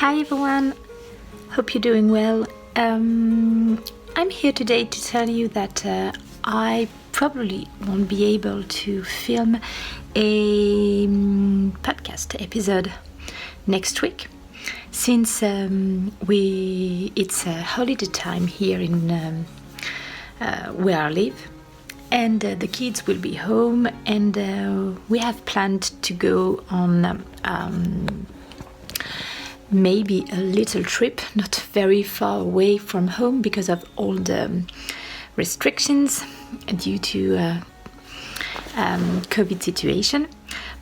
Hi everyone, hope you're doing well. I'm here today to tell you that I probably won't be able to film a podcast episode next week since it's a holiday time here in where I live, and the kids will be home, and we have planned to go on maybe a little trip, not very far away from home because of all the restrictions due to COVID situation.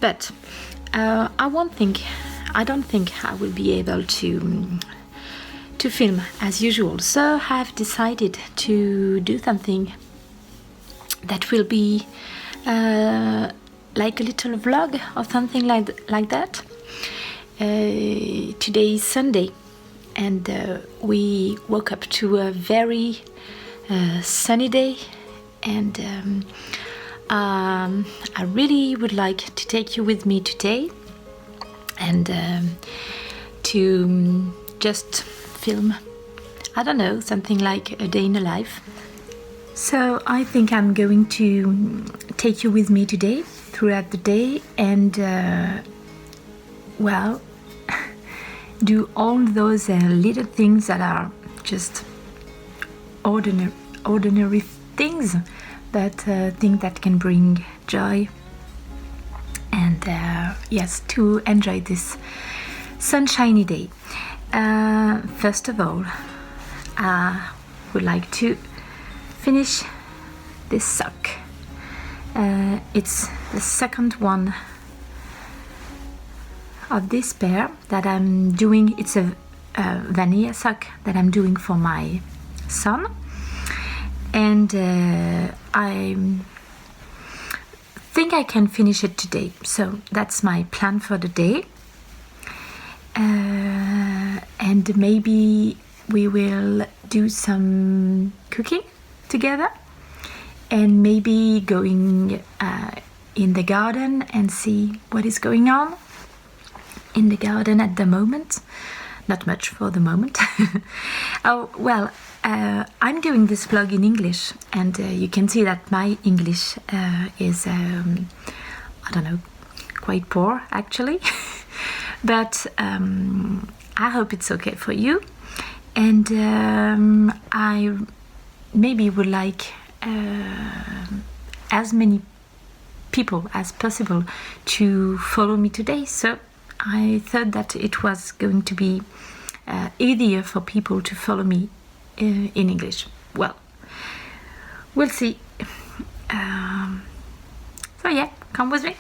But I don't think I will be able to film as usual. So I've decided to do something that will be like a little vlog or something like that. Today is Sunday, and we woke up to a very sunny day, and I really would like to take you with me today and to just film, I don't know, something like a day in a life. So I think I'm going to take you with me today throughout the day and do all those little things that are just ordinary things, but things that can bring joy and yes, to enjoy this sunshiny day. First of all, I would like to finish this sock. It's the second one of this pair that I'm doing. It's a vanilla sock that I'm doing for my son, and I think I can finish it today. So that's my plan for the day, and maybe we will do some cooking together, and maybe going in the garden and see what is going on in the garden at the moment. Not much for the moment. I'm doing this vlog in English, and you can see that my English is I don't know, quite poor actually. But I hope it's okay for you, and I maybe would like as many people as possible to follow me today. So I thought that it was going to be easier for people to follow me in English. Well, we'll see. So yeah, come with me.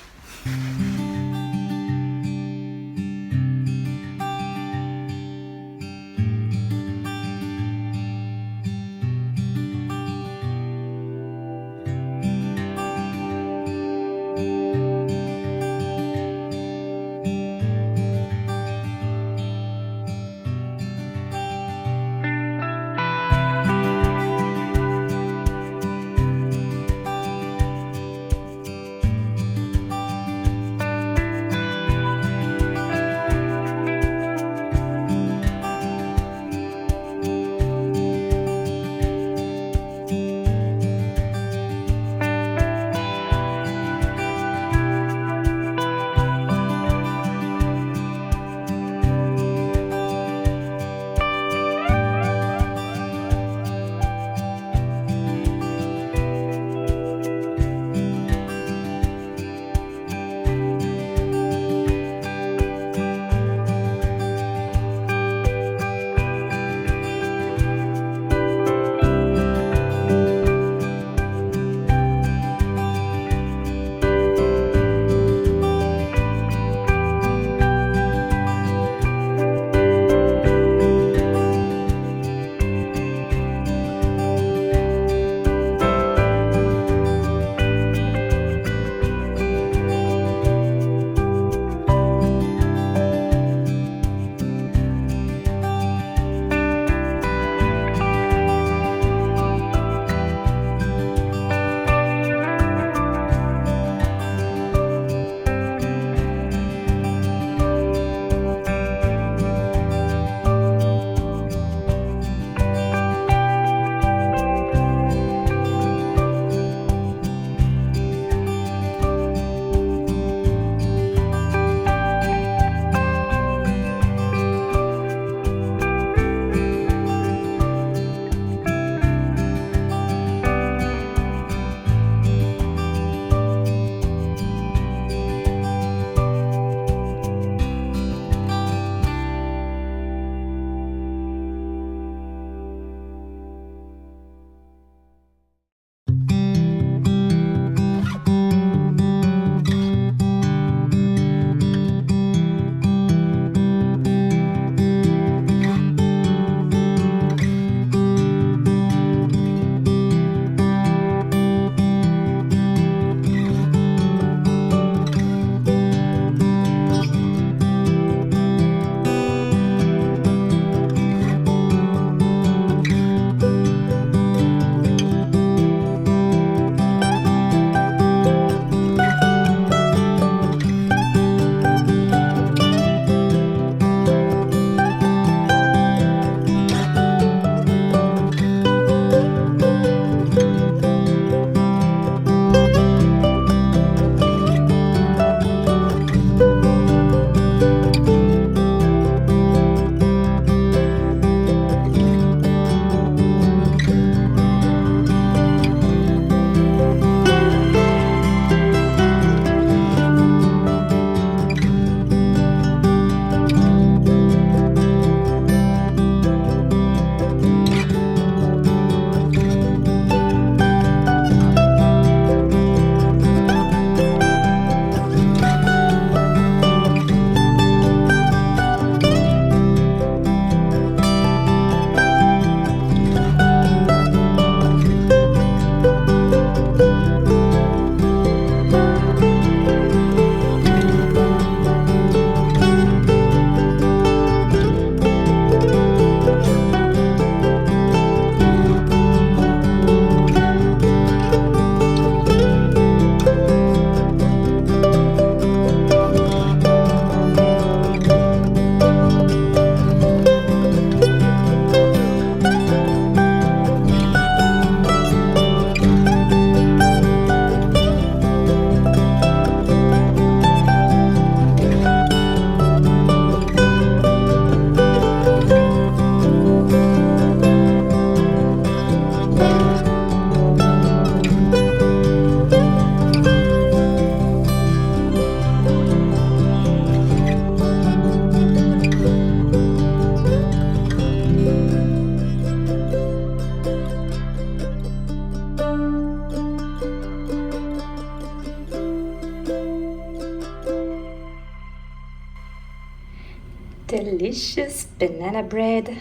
delicious banana bread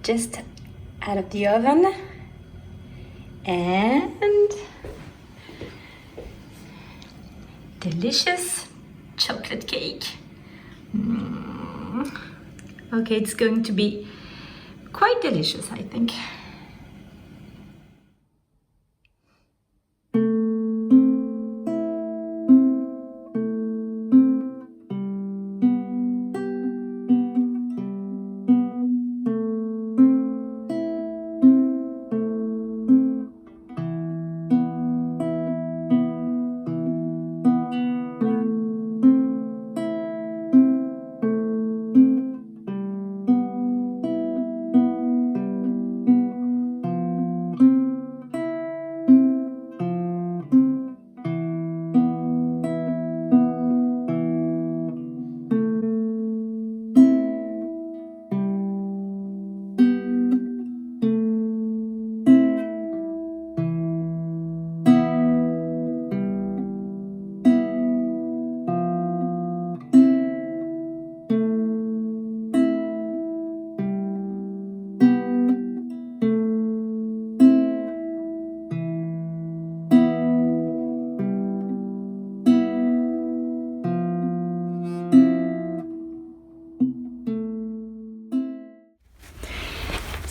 just out of the oven, and delicious chocolate cake. Okay, it's going to be quite delicious, I think.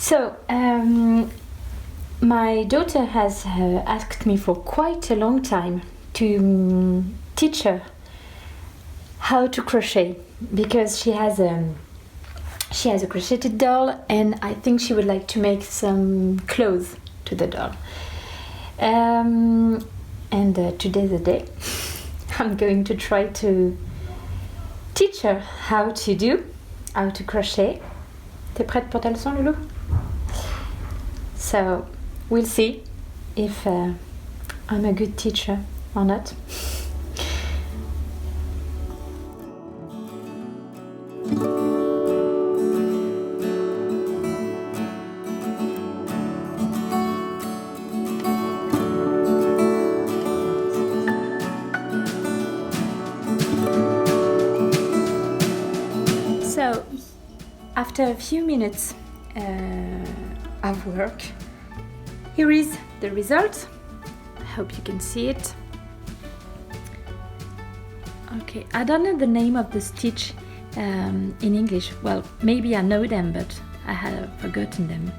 So, my daughter has asked me for quite a long time to teach her how to crochet, because she has a crocheted doll, and I think she would like to make some clothes to the doll. And today's the day. I'm going to try to teach her how to crochet. T'es prête pour ta leçon, Loulou? So, we'll see if I'm a good teacher or not. So, after a few minutes of work, here is the result. I hope you can see it. Okay, I don't know the name of the stitch in English. Well, maybe I know them, but I have forgotten them.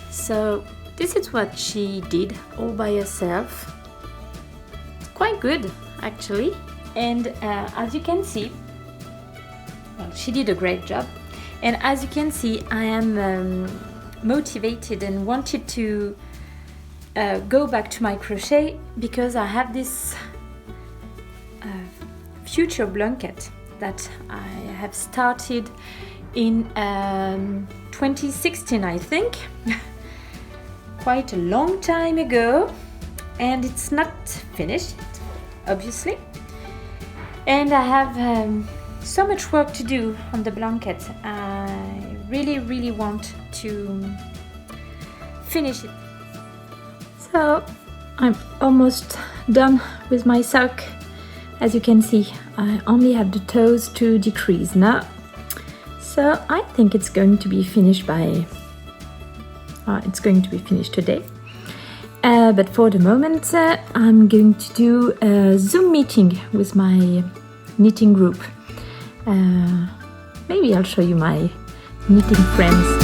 So this is what she did all by herself. Quite good, actually. And as you can see, well, she did a great job. And as you can see, I am motivated and wanted to go back to my crochet, because I have this future blanket that I have started in 2016, I think. Quite a long time ago, and it's not finished, obviously. And I have so much work to do on the blanket. I really want to finish it. So I'm almost done with my sock. As you can see, I only have the toes to decrease now. So I think it's going to be finished today. But for the moment, I'm going to do a Zoom meeting with my knitting group. Maybe I'll show you my knitting friends.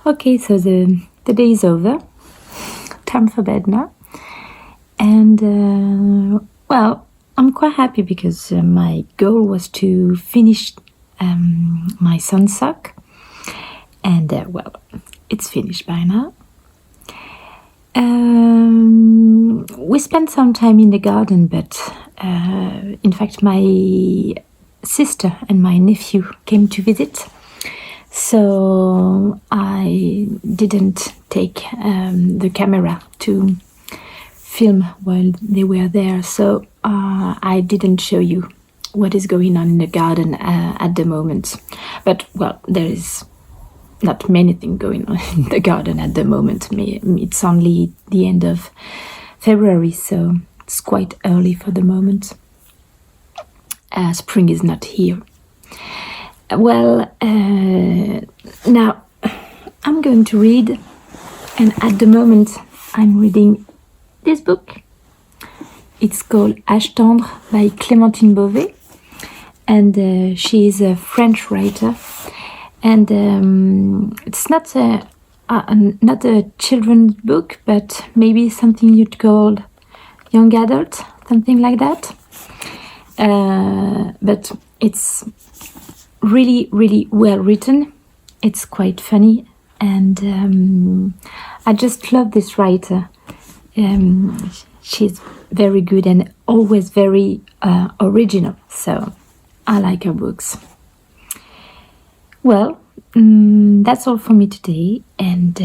Okay, so the day is over. Time for bed now. And, well, I'm quite happy because my goal was to finish my sun's sock, and well, it's finished by now. We spent some time in the garden, but in fact my sister and my nephew came to visit, so I didn't take the camera to film while they were there, so I didn't show you what is going on in the garden at the moment. But well, there is not many things going on in the garden at the moment. It's only the end of February, so it's quite early for the moment. Spring is not here. Well, now I'm going to read, and at the moment I'm reading this book. It's called Âge tendre by Clémentine Beauvais, and she is a French writer. And it's not a children's book, but maybe something you'd call young adult, something like that. But it's really, really well written. It's quite funny, and I just love this writer. She's very good and always very original, so I like her books. Well, that's all for me today, and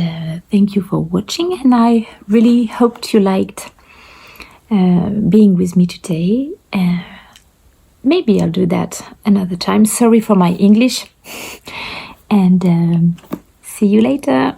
thank you for watching, and I really hoped you liked being with me today. Maybe I'll do that another time. Sorry for my English, and see you later.